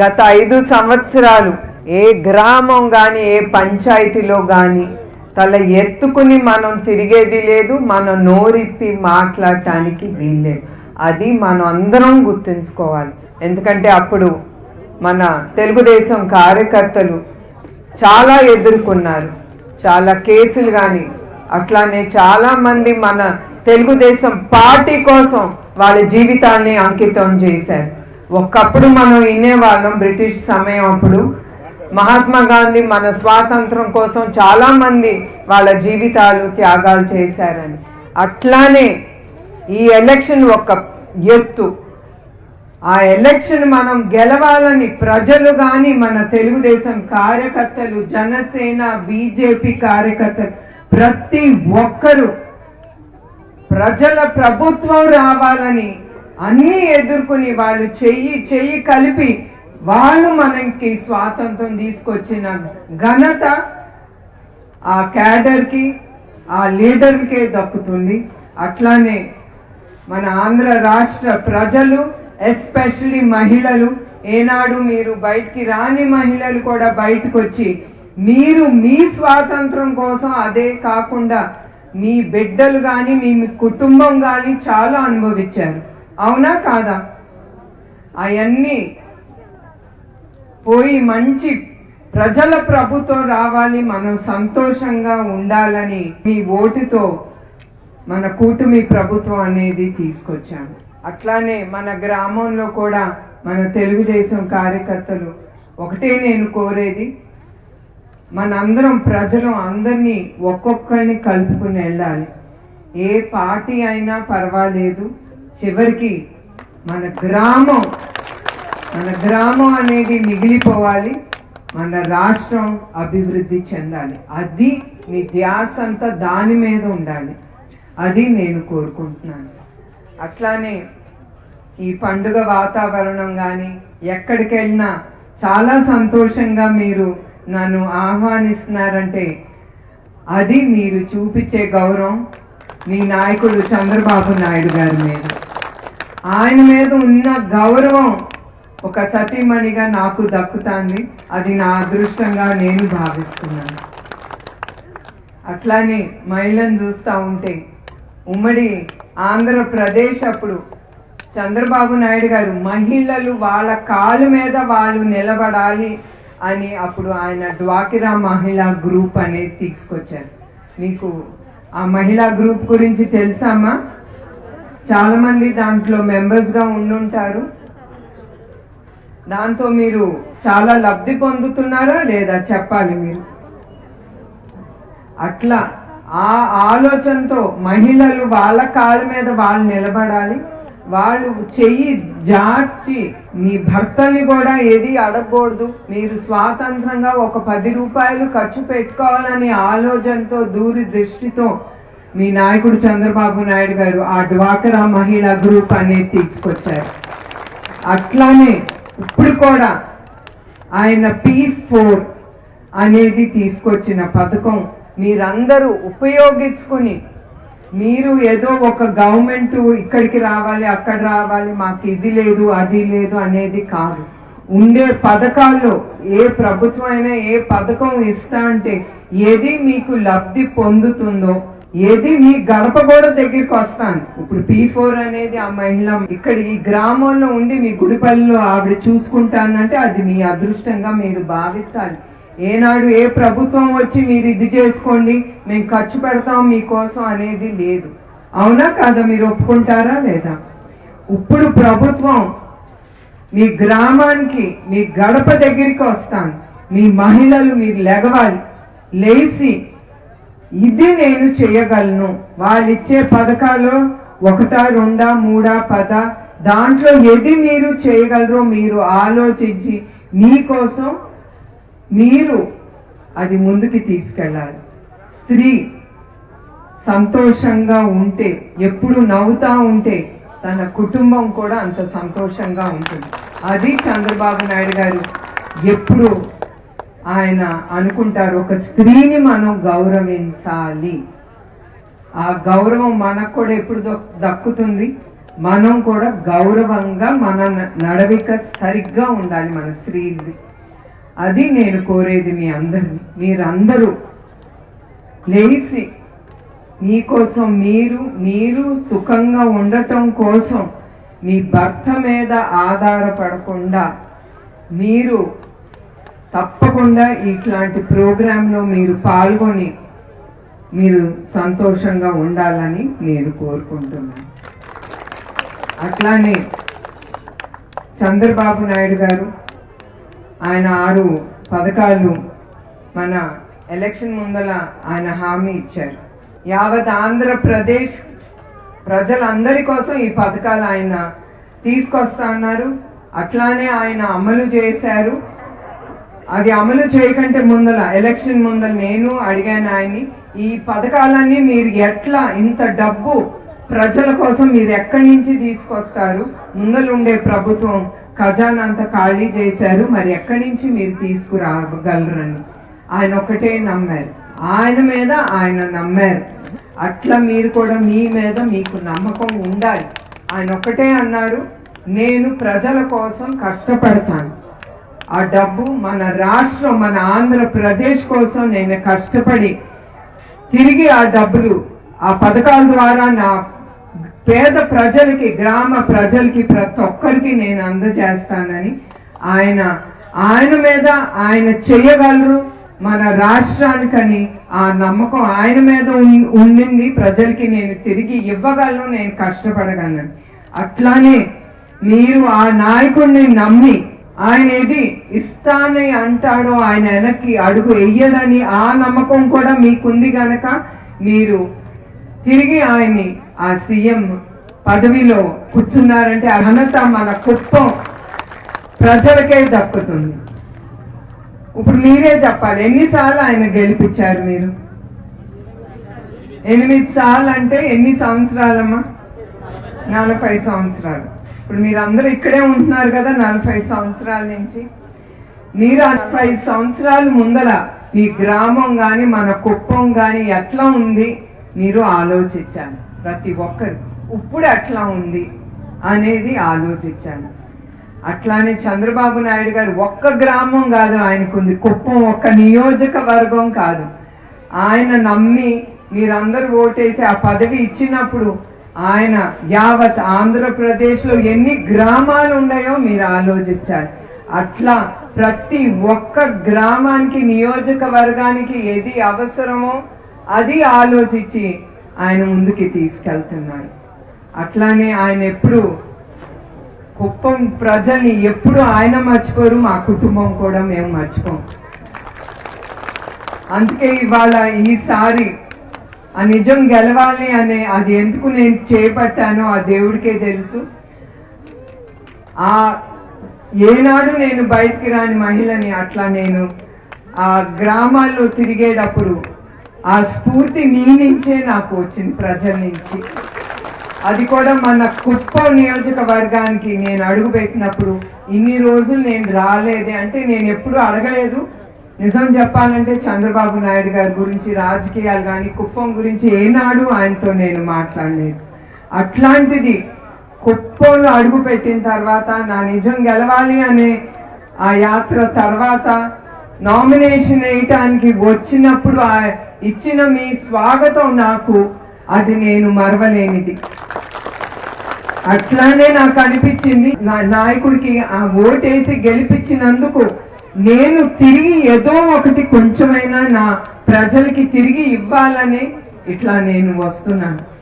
గత 5 సంవత్సరాలు ఏ గ్రామం కానీ ఏ పంచాయతీలో కానీ తల ఎత్తుకుని మనం తిరిగేది లేదు, మనం నోరిప్పి మాట్లాడటానికి వీల్లేదు. అది మనం అందరం గుర్తుంచుకోవాలి. ఎందుకంటే అప్పుడు మన తెలుగుదేశం కార్యకర్తలు చాలా ఎదుర్కొన్నారు, చాలా కేసులు కానీ అట్లానే చాలామంది మన తెలుగుదేశం పార్టీ కోసం వాళ్ళ జీవితాన్ని అంకితం చేశారు. ఒకప్పుడు మనం వినేవాళ్ళం బ్రిటిష్ సమయం అప్పుడు మహాత్మా గాంధీ మన స్వాతంత్రం కోసం చాలామంది వాళ్ళ జీవితాలు త్యాగాలు చేశారని. అట్లానే ఈ ఎలక్షన్ ఒక ఎత్తు. ఆ ఎలక్షన్ మనం గెలవాలని ప్రజలు కానీ మన తెలుగుదేశం కార్యకర్తలు, జనసేన, బీజేపీ కార్యకర్తలు ప్రతి ఒక్కరూ ప్రజల ప్రభుత్వం రావాలని అన్నీ ఎదుర్కొని వాళ్ళు చెయ్యి కలిపి వాళ్ళు మనకి స్వాతంత్రం తీసుకొచ్చిన ఘనత ఆ క్యాడర్కి, ఆ లీడర్కే దక్కుతుంది. అట్లానే మన ఆంధ్ర రాష్ట్ర ప్రజలు, ఎస్పెషల్లీ మహిళలు, ఏనాడు మీరు బయటికి రాని మహిళలు కూడా బయటకు వచ్చి మీరు మీ స్వాతంత్రం కోసం, అదే కాకుండా మీ బిడ్డలు కానీ మీ కుటుంబం కానీ చాలా అనుభవించారు. అవునా కాదా? అవన్నీ పోయి మంచి ప్రజల ప్రభుత్వం రావాలి, మనం సంతోషంగా ఉండాలని మీ ఓటుతో మన కూటమి ప్రభుత్వం అనేది తీసుకొచ్చాము. అట్లానే మన గ్రామంలో కూడా మన తెలుగుదేశం కార్యకర్తలు ఒకటే నేను కోరేది, మనందరం ప్రజలు అందరినీ ఒక్కొక్కరిని కలుపుకుని వెళ్ళాలి. ఏ పార్టీ అయినా పర్వాలేదు, చివరికి మన గ్రామం అనేది మిగిలిపోవాలి, మన రాష్ట్రం అభివృద్ధి చెందాలి. అది మీ ధ్యాస అంతా దాని మీద ఉండాలి. అది నేను కోరుకుంటున్నాను. అట్లానే ఈ పండుగ వాతావరణం కానీ ఎక్కడికి వెళ్ళినా చాలా సంతోషంగా మీరు నన్ను ఆహ్వానిస్తున్నారంటే అది మీరు చూపించే గౌరవం మీ నాయకుడు చంద్రబాబు నాయుడు గారి మీద. ఆయన మీద ఉన్న గౌరవం ఒక సతీమణిగా నాకు దక్కుతాంది. అది నా అదృష్టంగా నేను భావిస్తున్నాను. అట్లానే మహిళను చూస్తూ ఉంటే ఉమ్మడి ఆంధ్రప్రదేశ్ అప్పుడు చంద్రబాబు నాయుడు గారు మహిళలు వాళ్ళ కాళ్ళ మీద వాళ్ళు నిలబడాలి అని అప్పుడు ఆయన డ్వాకిరా మహిళా గ్రూప్ అనేది తీసుకొచ్చారు. మీకు ఆ మహిళా గ్రూప్ గురించి తెలుసామా? చాలామంది దాంట్లో మెంబర్స్గా ఉండుంటారు. దాంతో మీరు చాలా లబ్ధి పొందుతున్నారా లేదా చెప్పాలి మీరు. అట్లా ఆ ఆలోచనతో మహిళలు వాళ్ళ కాళ్ళ మీద వాళ్ళు నిలబడాలి, వాళ్ళు చెయ్యి జార్చి మీ భర్తల్ని కూడా ఏది అడగకూడదు, మీరు స్వాతంత్రంగా ఒక 10 రూపాయలు ఖర్చు పెట్టుకోవాలని ఆలోచనతో దూరదృష్టితో మీ నాయకుడు చంద్రబాబు నాయుడు గారు ఆ డ్వాక్రా మహిళా గ్రూప్ అనేది తీసుకొచ్చారు. అట్లానే ఇప్పుడు కూడా ఆయన P4 అనేది తీసుకొచ్చిన పథకం మీరందరూ ఉపయోగించుకుని, మీరు ఏదో ఒక గవర్నమెంట్ ఇక్కడికి రావాలి అక్కడ రావాలి మాకు ఇది లేదు అది లేదు అనేది కాదు. ఉండే పథకాల్లో ఏ ప్రభుత్వం అయినా ఏ పథకం ఇస్తా అంటే ఏది మీకు లబ్ధి పొందుతుందో, ఏది మీ గడప కూడా దగ్గరికి వస్తాను. ఇప్పుడు P4 అనేది ఆ మహిళ ఇక్కడ ఈ గ్రామంలో ఉండి మీ గుడిపల్లిలో ఆవిడ చూసుకుంటానంటే అది మీ అదృష్టంగా మీరు భావించాలి. ఏనాడు ఏ ప్రభుత్వం వచ్చి మీరు ఇది చేసుకోండి మేము ఖర్చు పెడతాం మీకోసం అనేది లేదు. అవునా కాదా? మీరు ఒప్పుకుంటారా లేదా? ఇప్పుడు ప్రభుత్వం మీ గ్రామానికి మీ గడప దగ్గరికి వస్తాను, మీ మహిళలు మీరు లెగవాలి, లేచి ఇది నేను చేయగలను, వాళ్ళు ఇచ్చే పథకాలు 1, 2, 3, 10 దాంట్లో ఏది మీరు చేయగలరో మీరు ఆలోచించి మీకోసం మీరు అది ముందుకు తీసుకెళ్ళాలి. స్త్రీ సంతోషంగా ఉంటే, ఎప్పుడు నవ్వుతూ ఉంటే తన కుటుంబం కూడా అంత సంతోషంగా ఉంటుంది. అది చంద్రబాబు నాయుడు గారు ఎప్పుడు ఆయన అనుకుంటారు, ఒక స్త్రీని మనం గౌరవించాలి. ఆ గౌరవం మనకు కూడా ఎప్పుడు దక్కుతుంది? మనం కూడా గౌరవంగా మన నడవిక సరిగ్గా ఉండాలి మన స్త్రీది. అది నేను కోరేది మీ అందరిని. మీరందరూ లేచి మీకోసం మీరు సుఖంగా ఉండటం కోసం మీ భర్త మీద ఆధారపడకుండా మీరు తప్పకుండా ఇట్లాంటి ప్రోగ్రాంలో మీరు పాల్గొని మీరు సంతోషంగా ఉండాలని నేను కోరుకుంటున్నాను. అట్లానే చంద్రబాబు నాయుడు గారు ఆయన 6 పథకాలు మన ఎలక్షన్ ముందల ఆయన హామీ ఇచ్చారు. యావత్ ఆంధ్రప్రదేశ్ ప్రజలందరి కోసం ఈ పథకాలు ఆయన తీసుకొస్తా అన్నారు. అట్లానే ఆయన అమలు చేశారు. అది అమలు చేయకంటే ముందల ఎలక్షన్ ముందల నేను అడిగాను ఆయన్ని, ఈ పథకాలన్నీ మీరు ఎట్లా ఇంత డబ్బు ప్రజల కోసం మీరు ఎక్కడి నుంచి తీసుకొస్తారు? ముందలుండే ప్రభుత్వం ఖజానా అంతా ఖాళీ చేశారు, మరి ఎక్కడి నుంచి మీరు తీసుకురాగలరని ఆయన ఒకటే నమ్మారు. ఆయన మీద ఆయన నమ్మారు. అట్లా మీరు కూడా మీ మీద మీకు నమ్మకం ఉండాలి. ఆయన ఒకటే అన్నారు, నేను ప్రజల కోసం కష్టపడతాను. ఆ డబ్బు మన రాష్ట్రం మన ఆంధ్రప్రదేశ్ కోసం నేను కష్టపడి తిరిగి ఆ డబ్బులు ఆ పథకాల ద్వారా నా పేద ప్రజలకి గ్రామ ప్రజలకి ప్రతి ఒక్కరికి నేను అందజేస్తానని ఆయన మీద ఆయన చేయగలరు. మన రాష్ట్రానికని ఆ నమ్మకం ఆయన మీద ఉండింది. ప్రజలకి నేను తిరిగి ఇవ్వగలను, నేను కష్టపడగలను. అట్లానే మీరు ఆ నాయకుడిని నమ్మి ఆయన ఏది ఇస్తానని అంటాడో ఆయన వెనక్కి అడుగు వెయ్యడని ఆ నమ్మకం కూడా మీకుంది గనక మీరు తిరిగి ఆయన్ని ఆ సీఎం పదవిలో కూర్చున్నారంటే ఆ ఘనత మన కుప్పం ప్రజలకే దక్కుతుంది. ఇప్పుడు మీరే చెప్పాలి, ఎన్నిసార్లు ఆయన గెలిపించారు మీరు? 8 సార్లు అంటే ఎన్ని సంవత్సరాలమ్మా? 40 సంవత్సరాలు. ఇప్పుడు మీరు అందరూ ఇక్కడే ఉంటున్నారు కదా 40 సంవత్సరాల నుంచి. మీరు 40 సంవత్సరాల ముందల మీ గ్రామం కానీ మన కుప్పం కానీ ఎట్లా ఉంది మీరు ఆలోచించాను. ప్రతి ఒక్కరు ఇప్పుడు ఎట్లా ఉంది అనేది ఆలోచించాను. అట్లానే చంద్రబాబు నాయుడు గారు ఒక్క గ్రామం కాదు ఆయనకుంది, కుప్పం ఒక్క నియోజకవర్గం కాదు. ఆయన నమ్మి మీరందరూ ఓటేసి ఆ పదవి ఇచ్చినప్పుడు ఆయన యావత్ ఆంధ్రప్రదేశ్లో ఎన్ని గ్రామాలు ఉన్నాయో మీరు ఆలోచించాలి. అట్లా ప్రతి ఒక్క గ్రామానికి నియోజకవర్గానికి ఏది అవసరమో అది ఆలోచించి ఆయన ముందుకి తీసుకెళ్తున్నాడు. అట్లానే ఆయన ఎప్పుడు కుప్పం ప్రజల్ని ఎప్పుడు ఆయన మర్చిపోరు, మా కుటుంబం కూడా మేము మర్చిపోం. అందుకే ఇవాళ ఈసారి ఆ నిజం గెలవాలి అనే అది ఎందుకు నేను చేపట్టానో ఆ దేవుడికే తెలుసు. ఆ ఏనాడు నేను బయటికి రాని మహిళని అట్లా నేను ఆ గ్రామాల్లో తిరిగేటప్పుడు ఆ స్ఫూర్తి మీ నుంచే నాకు వచ్చింది, ప్రజల నుంచి. అది కూడా మన కుప్పం నియోజకవర్గానికి నేను అడుగు పెట్టినప్పుడు ఇన్ని రోజులు నేను రాలేదే అంటే నేను ఎప్పుడు అడగలేదు. నిజం చెప్పాలంటే చంద్రబాబు నాయుడు గారి గురించి రాజకీయాలు కానీ కుప్పం గురించి ఏనాడు ఆయనతో నేను మాట్లాడలేదు. అట్లాంటిది కుప్పంలో అడుగు పెట్టిన తర్వాత నా నిజం గెలవాలి అనే ఆ యాత్ర తర్వాత నామినేషన్ వేయటానికి వచ్చినప్పుడు ఇచ్చిన మీ స్వాగతం నాకు అది నేను మరవలేనిది. అట్లానే నాకు అనిపించింది నా నాయకుడికి ఆ ఓటేసి గెలిపించినందుకు నేను తిరిగి ఏదో ఒకటి కొంచెమైనా నా ప్రజలకి తిరిగి ఇవ్వాలని ఇట్లా నేను వస్తున్నాను.